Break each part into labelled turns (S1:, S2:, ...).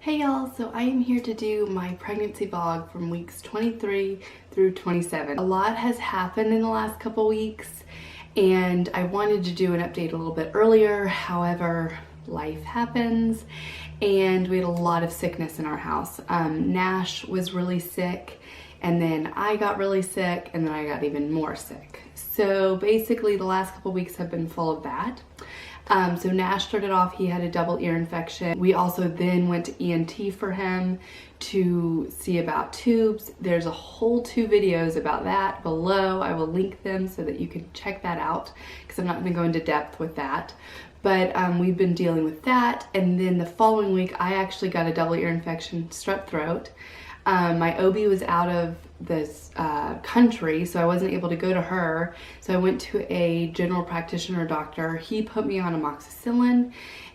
S1: Hey y'all, so I am here to do my pregnancy vlog from weeks 23 through 27. A lot has happened in the last couple weeks and I wanted to do an update a little bit earlier. However, life happens and we had a lot of sickness in our house. Nash was really sick and then I got really sick and then I got even more sick. So basically the last couple weeks have been full of that. So Nash started off, he had a double ear infection. We also then went to ENT for him to see about tubes. There's a whole 2 videos about that below. I will link them so that you can check that out because I'm not going to go into depth with that. But we've been dealing with that. And then the following week, I actually got a double ear infection, strep throat. My OB was out of this country, so I wasn't able to go to her. So I went to a general practitioner doctor. He put me on amoxicillin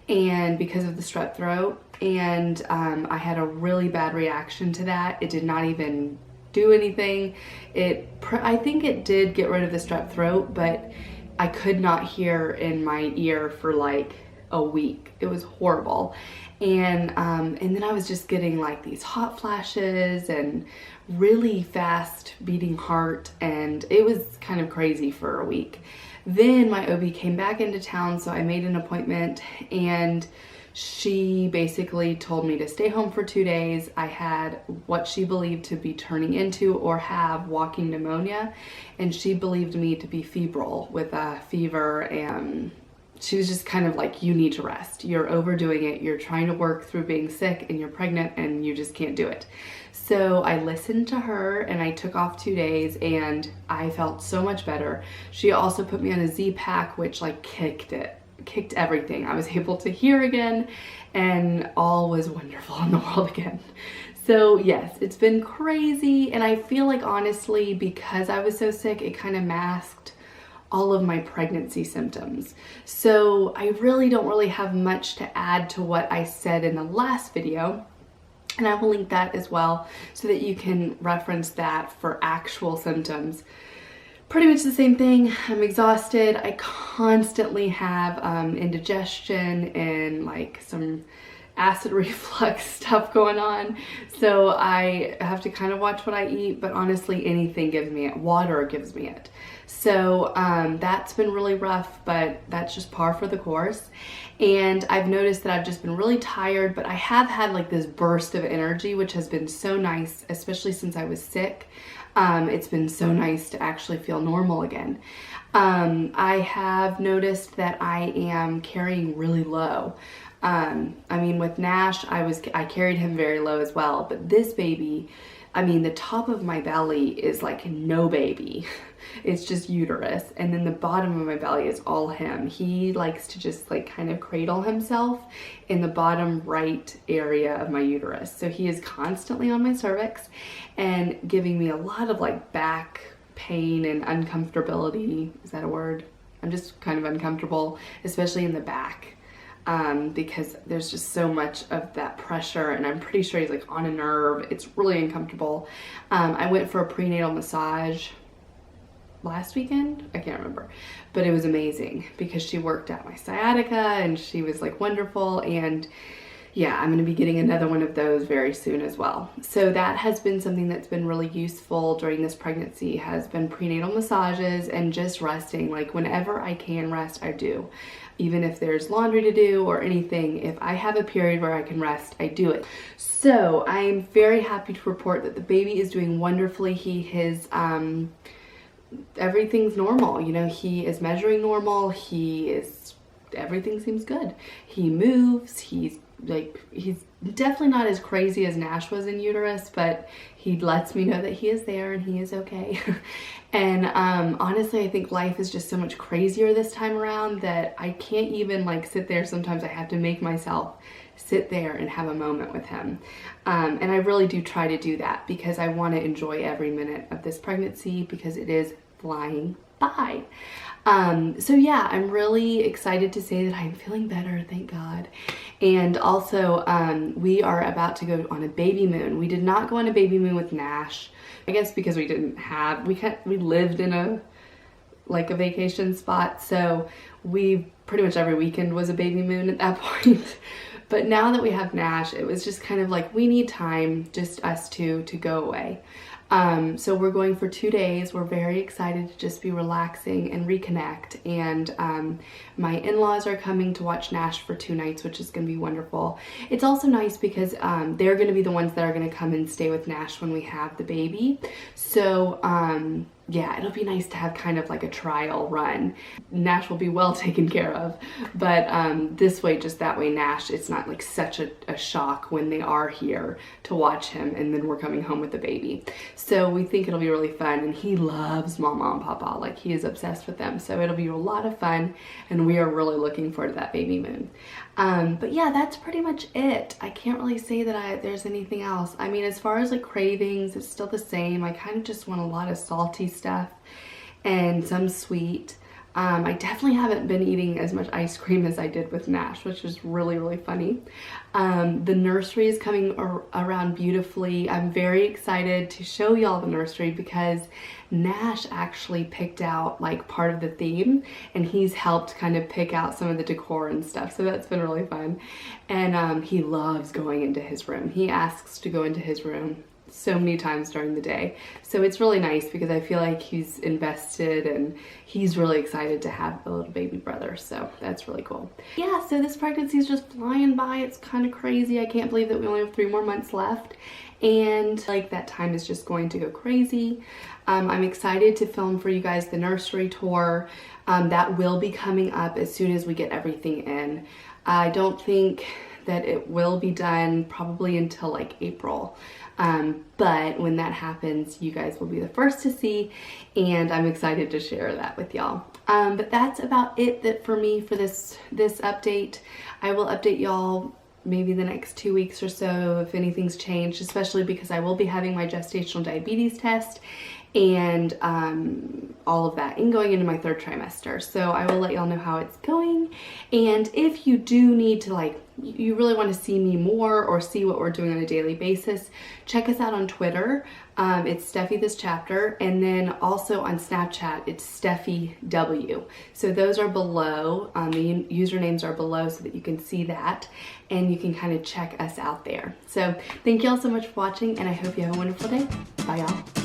S1: and because of the strep throat, and I had a really bad reaction to that. It did not even do anything. I think it did get rid of the strep throat, but I could not hear in my ear for like a week. It was horrible. And then I was just getting like these hot flashes and really fast beating heart, and it was kind of crazy for a week. Then my OB came back into town, so I made an appointment and she basically told me to stay home for 2 days. I had what she believed to be turning into or have walking pneumonia, and she believed me to be febrile with a fever, and she was just kind of like, you need to rest. You're overdoing it. You're trying to work through being sick and you're pregnant and you just can't do it. So I listened to her and I took off 2 days and I felt so much better. She also put me on a Z-Pack, which like kicked everything. I was able to hear again and all was wonderful in the world again. So yes, it's been crazy, and I feel like honestly, because I was so sick, it kind of masked all of my pregnancy symptoms. So I really don't have much to add to what I said in the last video. And I will link that as well so that you can reference that for actual symptoms. Pretty much the same thing. I'm exhausted. I constantly have indigestion and like some acid reflux stuff going on. So I have to kind of watch what I eat, but honestly anything gives me it. Water gives me it. So that's been really rough, but that's just par for the course. And I've noticed that I've just been really tired, but I have had like this burst of energy, which has been so nice, especially since I was sick. It's been so nice to actually feel normal again. I have noticed that I am carrying really low. I mean, with Nash, I carried him very low as well, but this baby, I mean, the top of my belly is like no baby. It's just uterus. And then the bottom of my belly is all him. He likes to just like kind of cradle himself in the bottom right area of my uterus. So he is constantly on my cervix and giving me a lot of like back pain and uncomfortability. Is that a word? I'm just kind of uncomfortable, especially in the back. Because there's just so much of that pressure, and I'm pretty sure he's like on a nerve. It's really uncomfortable. I went for a prenatal massage last weekend, I can't remember, but it was amazing because she worked out my sciatica and she was like wonderful. And yeah, I'm going to be getting another one of those very soon as well. So that has been something that's been really useful during this pregnancy, has been prenatal massages and just resting. Like whenever I can rest, I do. Even if there's laundry to do or anything, if I have a period where I can rest, I do it. So I'm very happy to report that the baby is doing wonderfully. Everything's normal. You know, he is measuring normal. Everything seems good. He moves. He's definitely not as crazy as Nash was in uterus, but he lets me know that he is there and he is okay. And honestly, I think life is just so much crazier this time around that I can't even like sit there. Sometimes I have to make myself sit there and have a moment with him. And I really do try to do that because I want to enjoy every minute of this pregnancy because it is flying by. So yeah, I'm really excited to say that I'm feeling better, thank God. And also, we are about to go on a baby moon. We did not go on a baby moon with Nash, I guess because we lived in a vacation spot. So pretty much every weekend was a baby moon at that point. But now that we have Nash, it was just kind of like, we need time, just us two, to go away. So we're going for 2 days. We're very excited to just be relaxing and reconnect. And my in-laws are coming to watch Nash for 2 nights, which is going to be wonderful. It's also nice because they're going to be the ones that are going to come and stay with Nash when we have the baby. So yeah, it'll be nice to have kind of like a trial run. Nash will be well taken care of, but this way, just that way, Nash, it's not like such a shock when they are here to watch him and then we're coming home with the baby. So we think it'll be really fun, and he loves Mama and Papa, like he is obsessed with them. So it'll be a lot of fun, and we are really looking forward to that baby moon. But yeah, that's pretty much it. I can't really say that there's anything else. I mean, as far as like cravings, it's still the same. I kind of just want a lot of salty stuff and some sweet. I definitely haven't been eating as much ice cream as I did with Nash, which is really, really funny. The nursery is coming around beautifully. I'm very excited to show y'all the nursery because Nash actually picked out like part of the theme, and he's helped kind of pick out some of the decor and stuff. So that's been really fun. And he loves going into his room. He asks to go into his room so many times during the day. So it's really nice because I feel like he's invested and he's really excited to have a little baby brother. So that's really cool. Yeah, so this pregnancy is just flying by. It's kind of crazy. I can't believe that we only have 3 more months left. And like that time is just going to go crazy. I'm excited to film for you guys the nursery tour. That will be coming up as soon as we get everything in. I don't think that it will be done probably until like April. But when that happens, you guys will be the first to see, and I'm excited to share that with y'all. But that's about it for me for this update. I will update y'all maybe the next 2 weeks or so if anything's changed, especially because I will be having my gestational diabetes test and all of that, and going into my 3rd trimester. So I will let y'all know how it's going. And if you do need to, like, you really want to see me more or see what we're doing on a daily basis, check us out on Twitter. It's Steffie This Chapter, and then also on Snapchat, it's Steffie W. So those are below. The usernames are below so that you can see that, and you can kind of check us out there. So thank y'all so much for watching, and I hope you have a wonderful day. Bye, y'all.